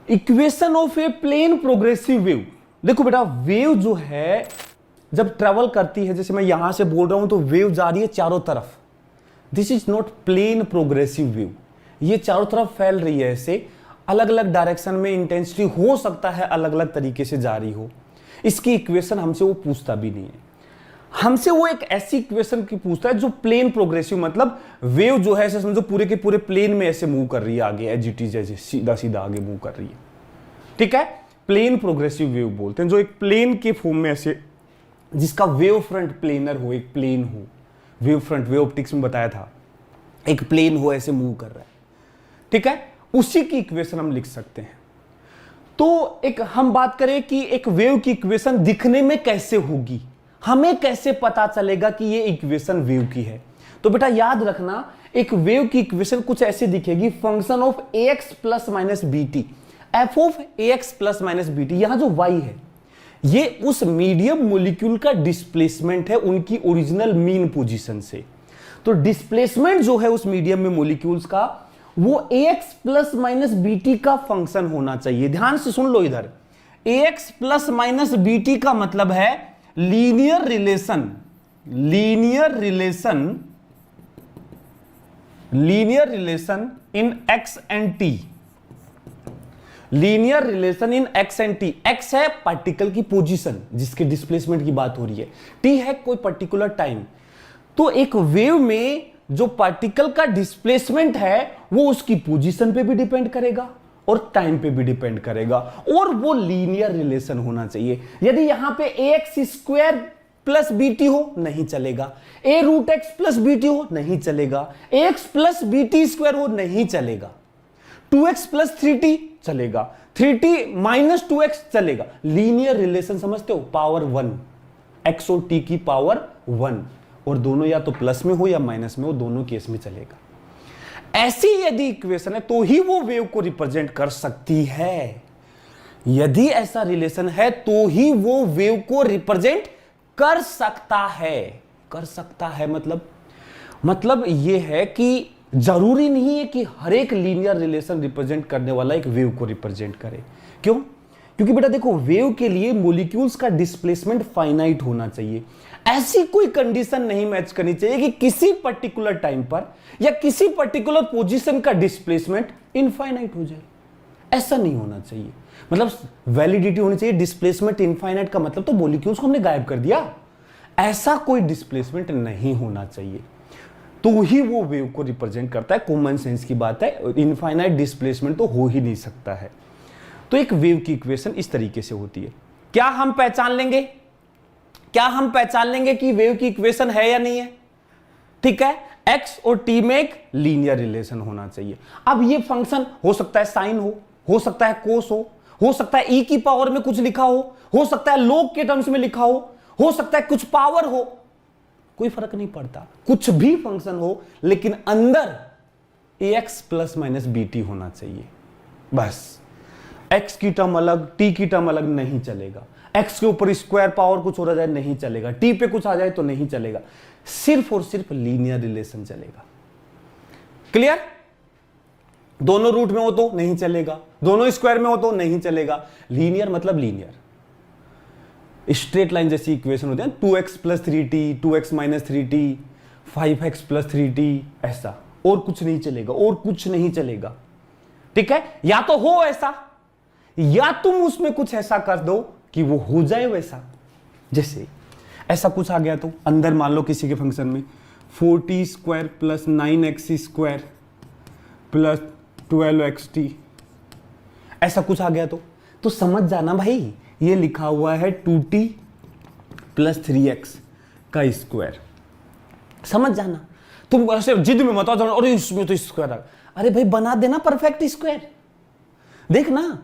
Equation of a plane progressive wave. देखो बेटा, wave जो है जब ट्रेवल करती है, जैसे मैं यहां से बोल रहा हूं तो वेव जा रही है चारों तरफ। This is not plane progressive wave. ये चारों तरफ फैल रही है, ऐसे अलग अलग डायरेक्शन में इंटेंसिटी हो सकता है अलग अलग तरीके से जा रही हो। इसकी इक्वेशन हमसे वो पूछता भी नहीं है। हमसे वो एक ऐसी इक्वेशन की पूछता है जो प्लेन प्रोग्रेसिव, मतलब वेव जो है ऐसे समझो पूरे के पूरे प्लेन में ऐसे मूव कर रही है आगे, एज इट इज, ऐसे सीधा सीधा आगे मूव कर रही है। ठीक है, प्लेन प्रोग्रेसिव वेव बोलते हैं, जो एक प्लेन के फॉर्म में ऐसे, जिसका वेव फ्रंट प्लेनर हो, एक प्लेन हो, वेव फ्रंट, वेव ऑप्टिक्स में बताया था, एक प्लेन हो ऐसे मूव कर रहा है। ठीक है, उसी की इक्वेशन हम लिख सकते हैं। तो एक हम बात करें कि एक वेव की इक्वेशन दिखने में कैसे होगी, हमें कैसे पता चलेगा कि ये इक्वेशन वेव की है। तो बेटा याद रखना, एक वेव की इक्वेशन कुछ ऐसे दिखेगी, function of ax plus minus B T, F of ax plus minus B T. यहां जो y है ये उस मीडियम मोलिक्यूल का डिस्प्लेसमेंट है उनकी ओरिजिनल मीन पोजीशन से। तो डिस्प्लेसमेंट जो है उस मीडियम में मोलिक्यूल्स का, वो ax plus minus B T का फंक्शन होना चाहिए। ध्यान से सुन लो इधर, ax plus minus B T का मतलब है linear relation, linear relation, linear relation in x and t, linear relation in x and t। x है पार्टिकल की पोजीशन जिसके डिस्प्लेसमेंट की बात हो रही है, t है कोई पर्टिकुलर टाइम। तो एक वेव में जो पार्टिकल का डिस्प्लेसमेंट है वो उसकी पोजीशन पे भी डिपेंड करेगा और टाइम पे भी डिपेंड करेगा, और वो लीनियर रिलेशन होना चाहिए। यदि यहां पे ax square plus B T हो नहीं चलेगा, a root X plus B T हो नहीं चलेगा, ax plus B T square हो नहीं चलेगा, 2x प्लस 3t चलेगा, 3t माइनस 2x चलेगा। लीनियर रिलेशन समझते हो, पावर 1, x और t की पावर 1, और दोनों या तो प्लस में हो या माइनस में हो, दोनों केस में चलेगा। ऐसी यदि इक्वेशन है तो ही वो वेव को रिप्रेजेंट कर सकती है। यदि ऐसा रिलेशन है तो ही वो वेव को रिप्रेजेंट कर सकता है। कर सकता है मतलब ये है कि जरूरी नहीं है कि हर एक लीनियर रिलेशन रिप्रेजेंट करने वाला एक वेव को रिप्रेजेंट करे। क्यों? क्योंकि बेटा देखो, वेव के लिए मॉलिक्यूल्स का डिस्प्लेसमेंट फाइनाइट होना चाहिए। ऐसी कोई कंडीशन नहीं मैच करनी चाहिए कि किसी पर्टिकुलर टाइम पर या किसी पर्टिकुलर पोजीशन का डिस्प्लेसमेंट इनफाइनाइट हो जाए। ऐसा नहीं होना चाहिए, मतलब वैलिडिटी होनी चाहिए। डिस्प्लेसमेंट इनफाइनाइट का मतलब तो मॉलिक्यूल्स को हमने गायब कर दिया, ऐसा कोई डिस्प्लेसमेंट नहीं होना चाहिए, तो ही वो वेव को रिप्रेजेंट करता है। कॉमन सेंस की बात है, इनफाइनाइट डिस्प्लेसमेंट तो हो ही नहीं सकता है। तो एक वेव की इक्वेशन इस तरीके से होती है। क्या हम पहचान लेंगे, क्या हम पहचान लेंगे कि वेव की इक्वेशन है या नहीं है? ठीक है, x और t में एक लीनियर रिलेशन होना चाहिए। अब ये फंक्शन हो सकता है साइन हो सकता है कोस हो सकता है e की पावर में कुछ लिखा हो सकता है log के टर्म्स में लिखा हो सकता है कुछ पावर हो, कोई फर्क नहीं पड़ता, कुछ भी फंक्शन हो, लेकिन अंदर ax plus minus B t होना चाहिए। बस x की टर्म अलग, t की टर्म अलग नहीं चलेगा। x के ऊपर स्क्वायर पावर कुछ हो जाए नहीं चलेगा, t पे कुछ आ जाए तो नहीं चलेगा, सिर्फ और सिर्फ लीनियर रिलेशन चलेगा। क्लियर? दोनों रूट में हो तो नहीं चलेगा, दोनों स्क्वायर में हो तो नहीं चलेगा। लीनियर मतलब लीनियर, स्ट्रेट लाइन जैसी इक्वेशन होती है, 2x plus 3t, 2x minus 3t, 5x plus 3t, ऐसा, और कुछ नहीं चलेगा, और कुछ नहीं चलेगा। ठीक है, या तो हो ऐसा, या तुम उसमें कुछ ऐसा कर दो कि वो हो जाए वैसा। जैसे ऐसा कुछ आ गया तो अंदर मान लो किसी के फंक्शन में 4t square plus 9x square plus 12xt, ऐसा कुछ आ गया तो समझ जाना भाई, ये लिखा हुआ है 2t प्लस 3x का स्क्वायर। समझ जाना, तुम ऐसे जिद में मत आ जाओ, अरे इसमें तो स्क्वायर आ, अरे भाई बना देना परफेक्ट स्क्वायर। देख ना,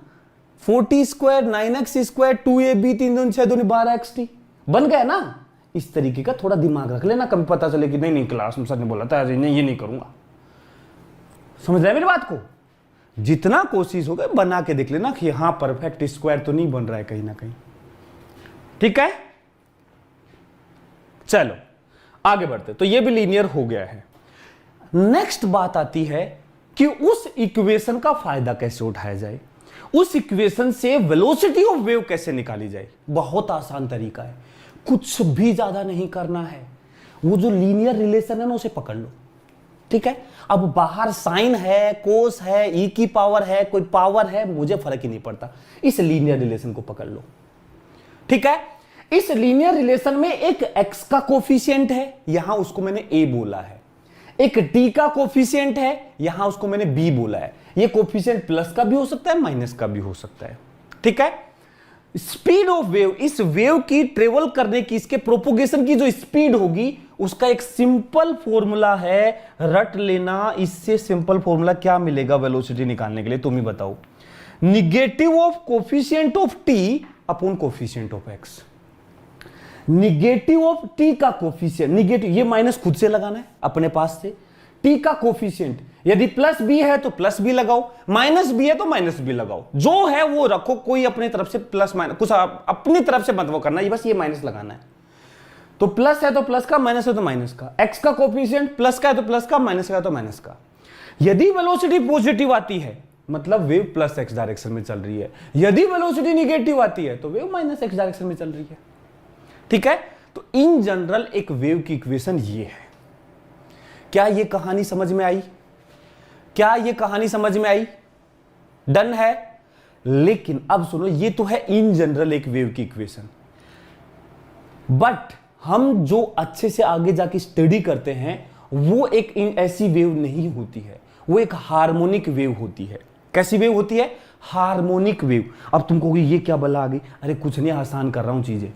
4t square 9x square 2ab 3 दूनी 6 दूनी 12xt बन गया ना। इस तरीके का थोड़ा दिमाग रख लेना, कभी पता चले कि नहीं क्लास में सर ने बोला था नहीं, ये नहीं करूंगा। समझ रहे मेरी बात को? जितना कोशिश हो गई बना के देख लेना कि हाँ परफेक्ट स्क्वायर तो नहीं बन रहा है कहीं ना कहीं। ठीक है, चलो आगे बढ़ते। तो ये भी लीनियर हो गया है। नेक्स्ट बात आती है कि उस इक्वेशन का फायदा कैसे उठाया जाए। उस इक्वेशन से वेलोसिटी ऑफ वेव कैसे निकाली जाए? बहुत आसान तरीका है, कुछ भी ज्यादा नहीं करना है, वो जो लीनियर रिलेशन है ना उसे पकड़ लो, ठीक है। अब बाहर साइन है, कोस है, ई की पावर है, कोई पावर है, मुझे फर्क ही नहीं पड़ता, इस लीनियर रिलेशन को पकड़ लो, ठीक है। इस लीनियर रिलेशन में एक x का कोफिशिएंट है, यहां उसको मैंने a बोला है, एक t का कोफिशिएंट है, यहां उसको मैंने b बोला है। ये कोफिशिएंट प्लस का भी हो सकता है, माइनस का भी हो सकता है, ठीक है। स्पीड ऑफ वेव, इस वेव की ट्रेवल करने की, इसके प्रोपोगेशन की जो स्पीड होगी उसका एक सिंपल फॉर्मूला है, रट लेना। इससे सिंपल फॉर्मूला क्या मिलेगा वेलोसिटी निकालने के लिए, तुम ही बताओ। Negative of coefficient of t upon coefficient of x। Negative of t का कोफिशिएंट, निगेटिव, ये माइनस खुद से लगाना है अपने पास से, t का कोफिशिएंट यदि प्लस b है तो प्लस b लगाओ, माइनस b है तो माइनस b लगाओ, जो है वो रखो, कोई अपनी तरफ से प्लस माइनस कुछ अपनी तरफ से मत वो करना, ये बस ये माइनस लगाना है। तो प्लस है तो प्लस का, माइनस है तो माइनस का, x का कोफिशिएंट प्लस का है तो प्लस का, माइनस का है तो माइनस का। यदि वेलोसिटी पॉजिटिव आती है मतलब वेव प्लस x डायरेक्शन में चल रही है, यदि वेलोसिटी निगेटिव आती है तो वेव माइनस x डायरेक्शन में चल रही है, ठीक है। तो इन जनरल एक वेव की इक्वेशन ये है। क्या ये कहानी समझ में आई? क्या ये कहानी समझ में आई? डन है। लेकिन अब सुनो, ये तो है इन जनरल एक वेव की इक्वेशन, बट हम जो अच्छे से आगे जाके स्टडी करते हैं वो एक ऐसी वेव नहीं होती है, वो एक हार्मोनिक वेव होती है। कैसी वेव होती है? Harmonic wave. अब तुम कहोगे ये क्या बला आ गई, अरे कुछ नहीं, आसान कर रहा हूं चीजें।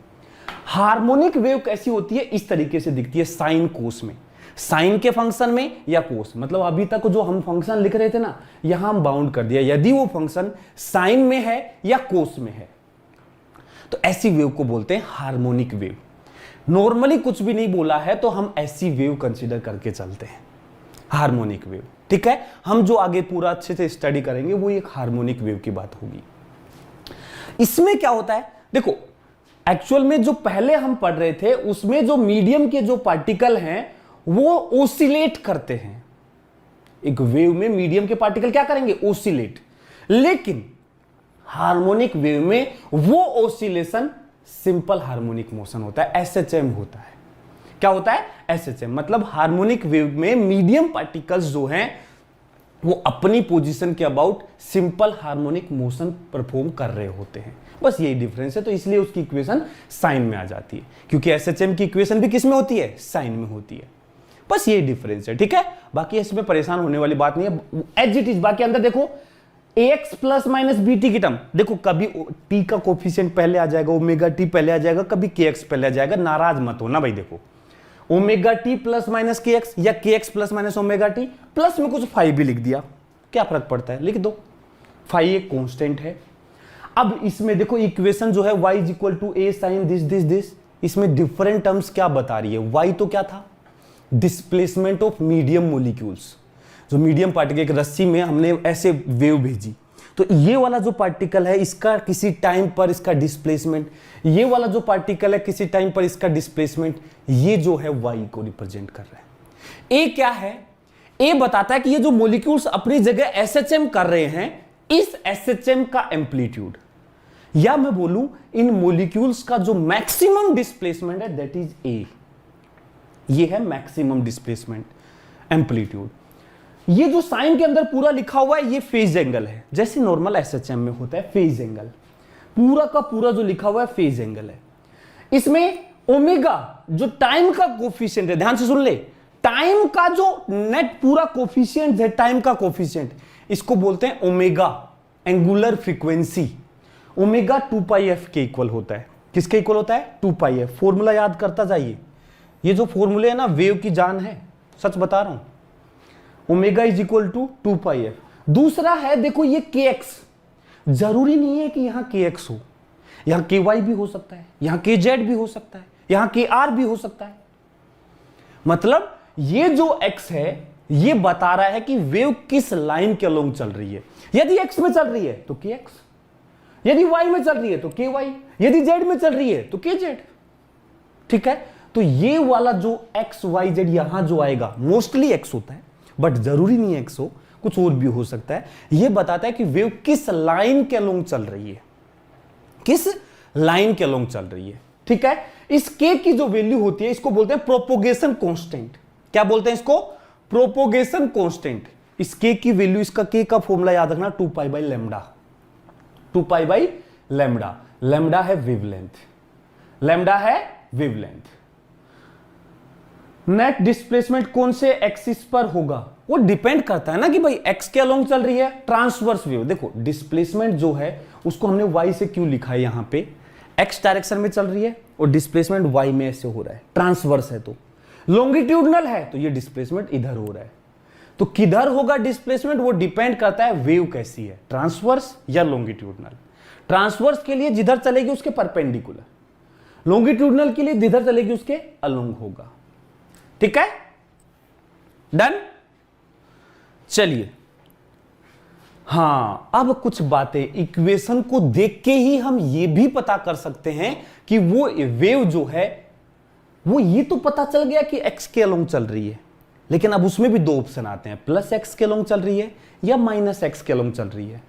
हार्मोनिक वेव कैसी होती है? इस तरीके से दिखती है, साइन कोस में, साइन के फंक्शन में या कोस। मतलब अभी तक जो हम फंक्शन लिख रहे थे ना, यहां हम बाउंड कर दिया, यदि वो फंक्शन साइन में है या कोस में है तो ऐसी वेव को बोलते हैं हार्मोनिक वेव। नॉर्मली कुछ भी नहीं बोला है तो हम ऐसी वेव कंसीडर करके चलते हैं, हार्मोनिक वेव, ठीक है। हम जो आगे पूरा अच्छे से स्टडी करेंगे वो एक हार्मोनिक वेव की बात होगी। इसमें क्या होता है देखो, एक्चुअल में जो पहले हम पढ़ रहे थे उसमें जो मीडियम के जो पार्टिकल हैं वो ओसिलेट करते हैं। एक वेव में मीडियम के पार्टिकल क्या करेंगे? ओसिलेट। लेकिन हार्मोनिक वेव में वो ओसिलेशन सिंपल हार्मोनिक मोशन होता है, एसएचएम होता है। क्या होता है? एसएचएम। मतलब हार्मोनिक वेव में मीडियम पार्टिकल्स जो हैं वो अपनी पोजीशन के about simple harmonic motion perform कर रहे होते हैं, बस यही डिफरेंस है। तो इसलिए उसकी इक्वेशन साइन में आ जाती है, क्योंकि एसएचएम की इक्वेशन भी किस में होती है? साइन में होती है। बस यही डिफरेंस है, ठीक है। बाकी इसमें परेशान होने वाली बात नहीं है, एज इट इज। बाकी अंदर देखो ax प्लस माइनस बीटी की टर्म, देखो कभी t का कोफिशिएंट पहले आ जाएगा, ओमेगा टी पहले आ जाएगा, कभी kx पहले आ जाएगा, नाराज मत होना भाई। देखो omega T plus minus kx या kx plus minus omega T, plus में कुछ फाई भी लिख दिया, क्या फर्क पड़ता है, लिख दो, फाई एक कांस्टेंट है। अब इसमें देखो इक्वेशन जो है y is equal to a sine this this this, इसमें डिफरेंट टर्म्स क्या बता रही है? y तो क्या था? Displacement of medium molecules. जो मीडियम पार्टिकल, एक रस्सी में हमने ऐसे वेव भेजी, तो ये वाला जो पार्टिकल है इसका किसी टाइम पर इसका डिस्प्लेसमेंट, ये वाला जो पार्टिकल है किसी टाइम पर इसका डिस्प्लेसमेंट, ये जो है y को रिप्रेजेंट कर रहा है। a क्या है? a बताता है कि ये जो मोलिक्यूल्स अपनी जगह एसएचएम कर रहे हैं, इस एसएचएम का एम्पलीट्यूड, या मैं बोलूं इन मोलिक्यूल्स का जो मैक्सिमम डिस्प्लेसमेंट है दैट इज a। ये है मैक्सिमम डिस्प्लेसमेंट एम्पलीट्यूड। ये जो साइन के अंदर पूरा लिखा हुआ है ये फेज एंगल है, जैसे नॉर्मल एसएचएम में होता है फेज एंगल, पूरा का पूरा जो लिखा हुआ है फेज एंगल है। इसमें ओमेगा जो टाइम का कोफिशिएंट है, ध्यान से सुन ले, टाइम का जो नेट पूरा कोफिशिएंट है, टाइम का कोफिशिएंट, इसको बोलते हैं omega, angular frequency. Omega 2πf के इक्वल होता है। किसके इक्वल होता है? 2πf। फॉर्मूला याद करता जाइए, ये जो फॉर्मूले है ना वेव की जान है, सच बता रहा हूं। Omega is equal to 2πf। दूसरा है देखो ये kx, जरूरी नहीं है कि यहां kx हो, यहां ky भी हो सकता है, यहां kz भी हो सकता है, यहां kr भी हो सकता है। मतलब ये जो x है ये बता रहा है कि वेव किस लाइन के अलोंग चल रही है। यदि x में चल रही है तो kx, यदि y में चल रही है तो ky, यदि z में चल रही है तो kz, ठीक है। तो ये वाला जो x y z यहां जो आएगा मोस्टली x होता है, बट जरूरी नहीं x हो, कुछ और भी हो सकता है। यह बताता है कि वेव किस लाइन के अलोंग चल रही है, किस लाइन के अलोंग चल रही है। ठीक है, इस के की जो वैल्यू होती है इसको बोलते हैं प्रोपोगेशन कांस्टेंट। क्या बोलते हैं इसको? Propagation constant. इस के की वैल्यू, इसका के का फॉर्मूला याद रखना 2 pi by lambda. 2 pi by lambda. Lambda है वेवलेंथ, लैम्डा है वेवलेंथ। नेट डिस्प्लेसमेंट कौन से एक्सिस पर होगा? वो डिपेंड करता है ना कि भाई एक्स के अलोंग चल रही है, ट्रांसवर्स वेव। देखो डिस्प्लेसमेंट जो है उसको हमने वाई से क्यों लिखा है, यहां पे एक्स डायरेक्शन में चल रही है और डिस्प्लेसमेंट वाई में ऐसे हो रहा है, ट्रांसवर्स है। तो लॉन्गिट्यूडनल है तो ये डिस्प्लेसमेंट इधर हो रहा है। तो किधर होगा डिस्प्लेसमेंट, वो डिपेंड करता है वेव कैसी है, ट्रांसवर्स या लॉन्गिट्यूडनल। ट्रांसवर्स के लिए जिधर चलेगी उसके परपेंडिकुलर, लॉन्गिट्यूडनल के लिए जिधर चलेगी उसके अलोंग होगा। ठीक है, डन। चलिए, हां, अब कुछ बातें इक्वेशन को देख के ही हम ये भी पता कर सकते हैं कि वो वेव जो है वो ये तो पता चल गया कि एक्स के अलोंग चल रही है, लेकिन अब उसमें भी दो ऑप्शन आते हैं, प्लस एक्स के अलोंग चल रही है या माइनस एक्स के अलोंग चल रही है।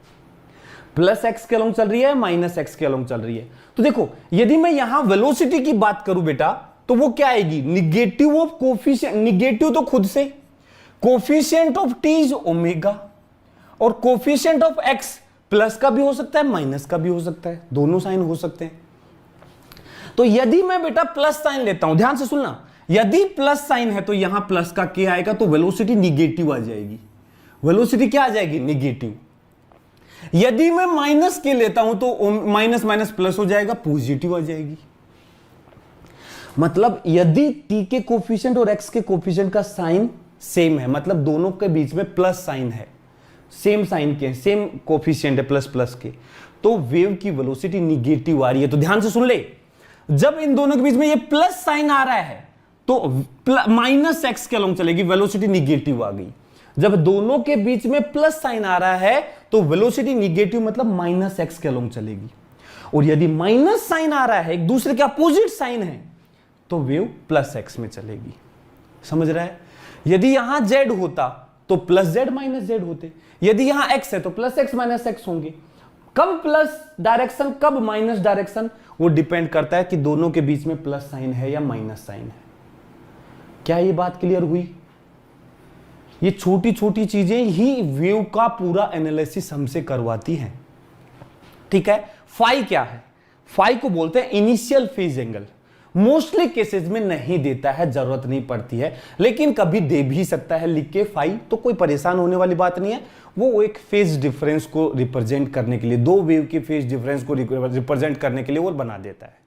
प्लस एक्स के अलोंग चल रही है, माइनस एक्स के अलोंग चल रही है। तो देखो, यदि मैं यहां वेलोसिटी की बात करूं बेटा, तो वो क्या आएगी? Negative of coefficient. निगेटिव तो खुद से, coefficient of T is omega, और कोफिशिएंट ऑफ एक्स प्लस का भी हो सकता है, माइनस का भी हो सकता है, दोनों साइन हो सकते हैं। तो यदि मैं बेटा प्लस साइन लेता हूं, ध्यान से सुनना, यदि प्लस साइन है तो यहां प्लस का क्या आएगा, तो वेलोसिटी निगेटिव आ जाएगी। वेलोसिटी क्या आ जाएगी? निगेटिव। यदि मैं माइनस के लेता हूं तो माइनस माइनस प्लस हो जाएगा, पॉजिटिव आ जाएगी। मतलब यदि टी के कोफिशिएंट और एक्स के कोफिशिएंट का साइन सेम है, मतलब दोनों के बीच में प्लस साइन है, सेम साइन के, सेम कोफिशिएंट है प्लस प्लस के, तो वेव की वेलोसिटी निगेटिव आ रही है। तो ध्यान से सुन ले, जब इन दोनों के बीच में ये प्लस साइन आ रहा है तो माइनस एक्स के अलोंग चलेगी, वेलोसिटी निगेटिव आ गई। जब दोनों के बीच में प्लस साइन आ रहा है तो वेलोसिटी निगेटिव मतलब माइनस एक्स के अलोंग चलेगी। और यदि माइनस साइन आ रहा है, एक दूसरे के अपोजिट साइन है, तो वेव प्लस एक्स में चलेगी। समझ रहा है? यदि यहां जेड होता तो प्लस जेड माइनस जेड होते, यदि यहां एक्स है तो प्लस एक्स माइनस एक्स होंगे। कब प्लस डायरेक्शन, कब माइनस डायरेक्शन, वो डिपेंड करता है कि दोनों के बीच में प्लस साइन है या माइनस साइन है। क्या ये बात क्लियर हुई? ये छोटी छोटी चीजें ही वेव का पूरा एनालिसिस हमसे करवाती हैं। ठीक है, फाई क्या है? फाई को बोलते हैं initial phase angle. Mostly cases में नहीं देता है, जरूरत नहीं पड़ती है, लेकिन कभी दे भी सकता है लिख के फाई, तो कोई परेशान होने वाली बात नहीं है। वो एक फेज डिफरेंस को रिप्रेजेंट करने के लिए, दो वेव के फेज डिफरेंस को रिप्रेजेंट करने के लिए वो बना देता है।